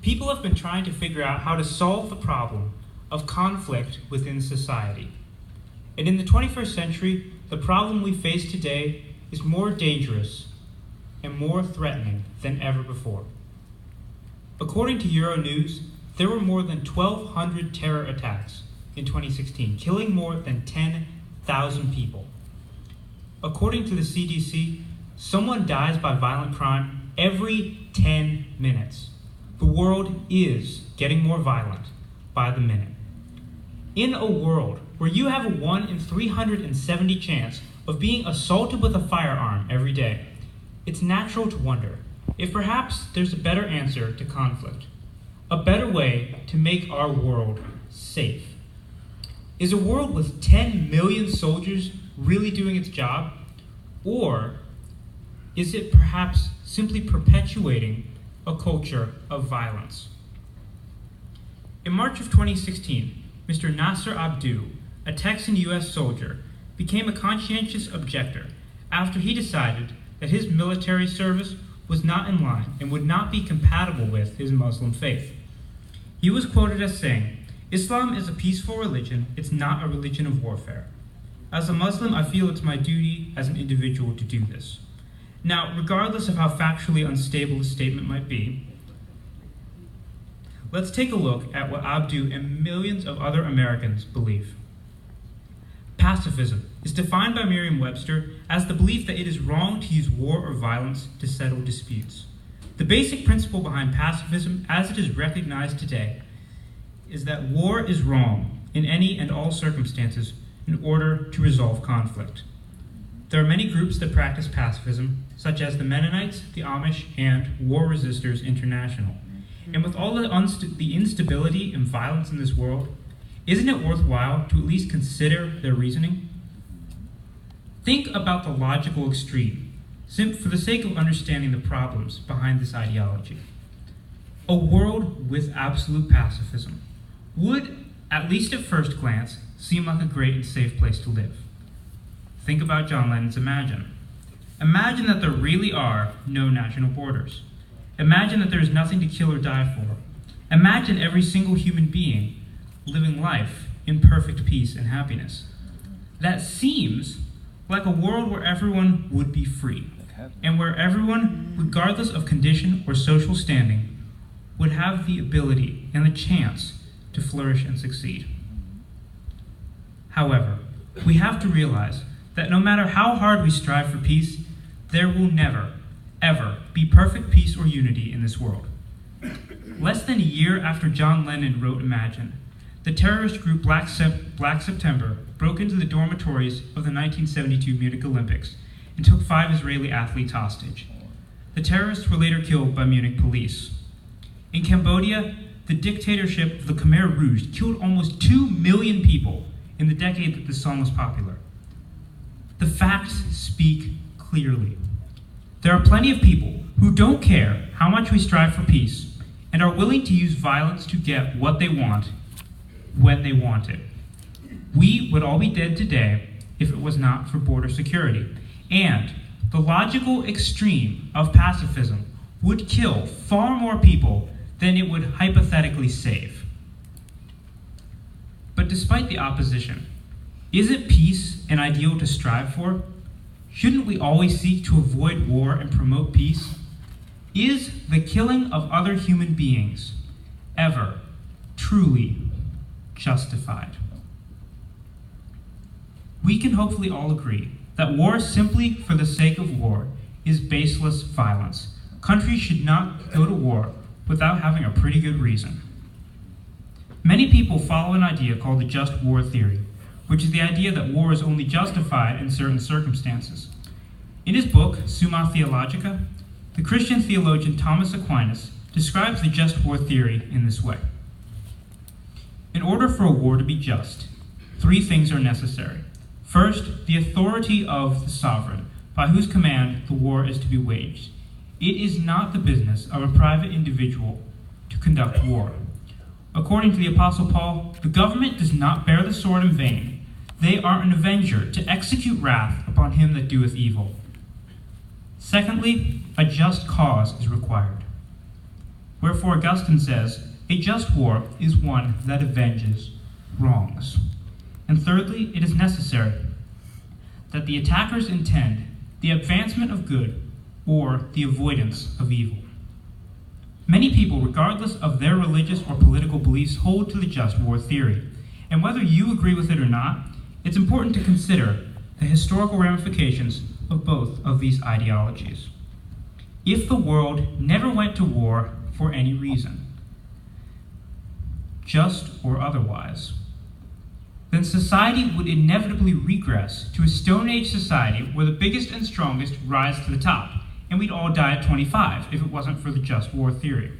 people have been trying to figure out how to solve the problem of conflict within society. And in the 21st century, the problem we face today is more dangerous and more threatening than ever before. According to Euronews, there were more than 1,200 terror attacks in 2016, killing more than 10,000 people. According to the CDC, someone dies by violent crime every 10 minutes. The world is getting more violent by the minute. In a world where you have a 1 in 370 chance of being assaulted with a firearm every day, it's natural to wonder if perhaps there's a better answer to conflict, a better way to make our world safe. Is a world with 10 million soldiers really doing its job? Or is it perhaps simply perpetuating a culture of violence? In March of 2016, Mr. Nasser Abdu, a Texan U.S. soldier, became a conscientious objector after he decided that his military service was not in line and would not be compatible with his Muslim faith. He was quoted as saying, "Islam is a peaceful religion, it's not a religion of warfare. As a Muslim, I feel it's my duty as an individual to do this." Now, regardless of how factually unstable the statement might be, let's take a look at what Abdu and millions of other Americans believe. Pacifism is defined by Merriam-Webster as the belief that it is wrong to use war or violence to settle disputes. The basic principle behind pacifism, as it is recognized today, is that war is wrong in any and all circumstances in order to resolve conflict. There are many groups that practice pacifism, such as the Mennonites, the Amish, and War Resisters International. And with all the instability and violence in this world, isn't it worthwhile to at least consider their reasoning? Think about the logical extreme, for the sake of understanding the problems behind this ideology. A world with absolute pacifism would, at least at first glance, seem like a great and safe place to live. Think about John Lennon's Imagine. Imagine that there really are no national borders. Imagine that there is nothing to kill or die for. Imagine every single human being living life in perfect peace and happiness. That seems like a world where everyone would be free, and where everyone, regardless of condition or social standing, would have the ability and the chance to flourish and succeed. However, we have to realize that no matter how hard we strive for peace, there will never, ever be perfect peace or unity in this world. Less than a year after John Lennon wrote Imagine, the terrorist group Black September broke into the dormitories of the 1972 Munich Olympics and took 5 Israeli athletes hostage. The terrorists were later killed by Munich police. In Cambodia, the dictatorship of the Khmer Rouge killed almost 2 million people in the decade that the song was popular. The facts speak clearly. There are plenty of people who don't care how much we strive for peace and are willing to use violence to get what they want when they want it. We would all be dead today if it was not for border security. And the logical extreme of pacifism would kill far more people than it would hypothetically save. But despite the opposition, isn't peace an ideal to strive for? Shouldn't we always seek to avoid war and promote peace? Is the killing of other human beings ever truly justified? We can hopefully all agree that war simply for the sake of war is baseless violence. Countries should not go to war without having a pretty good reason. Many people follow an idea called the just war theory, which is the idea that war is only justified in certain circumstances. In his book, Summa Theologica, the Christian theologian Thomas Aquinas describes the just war theory in this way. In order for a war to be just, 3 things are necessary. First, the authority of the sovereign, by whose command the war is to be waged. It is not the business of a private individual to conduct war. According to the Apostle Paul, the government does not bear the sword in vain. They are an avenger to execute wrath upon him that doeth evil. Secondly, a just cause is required. Wherefore Augustine says, a just war is one that avenges wrongs. And thirdly, it is necessary that the attackers intend the advancement of good or the avoidance of evil. Many people, regardless of their religious or political beliefs, hold to the just war theory. And whether you agree with it or not, it's important to consider the historical ramifications of both of these ideologies. If the world never went to war for any reason, just or otherwise, then society would inevitably regress to a Stone Age society where the biggest and strongest rise to the top, and we'd all die at 25 if it wasn't for the just war theory.